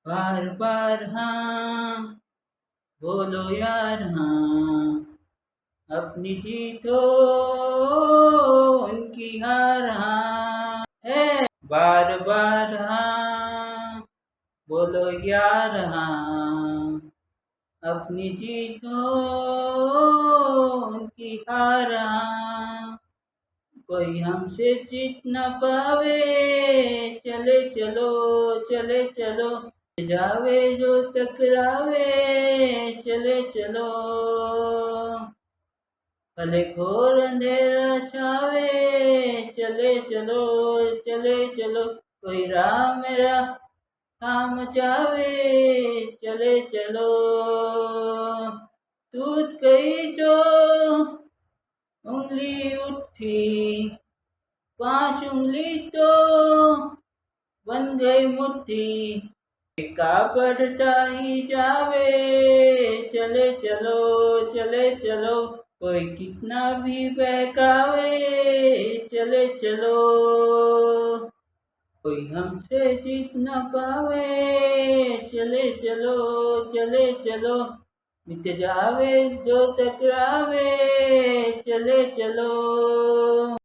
बार बार हाँ बोलो यार हाँ, अपनी जीत हो उनकी हार हाँ है। बार बार हाँ बोलो यार हाँ, अपनी जीत हो उनकी हार हाँ। कोई हमसे जीत न पावे, चले चलो चले चलो, जावे जो टकरावे, चले चलो। भले घोर अंधेरा छावे, चले चलो चले चलो। कोई राह मेरा थाम जावे, चले चलो। टूट गई जो उंगली उठी, 5 उंगली तो बन गई मुट्ठी। का बढ़ता ही जावे, चले चलो चले चलो। कोई कितना भी बहकावे, चले चलो। कोई हमसे जीत न पावे, चले चलो चले चलो। मिट जावे जो टकरावे, चले चलो।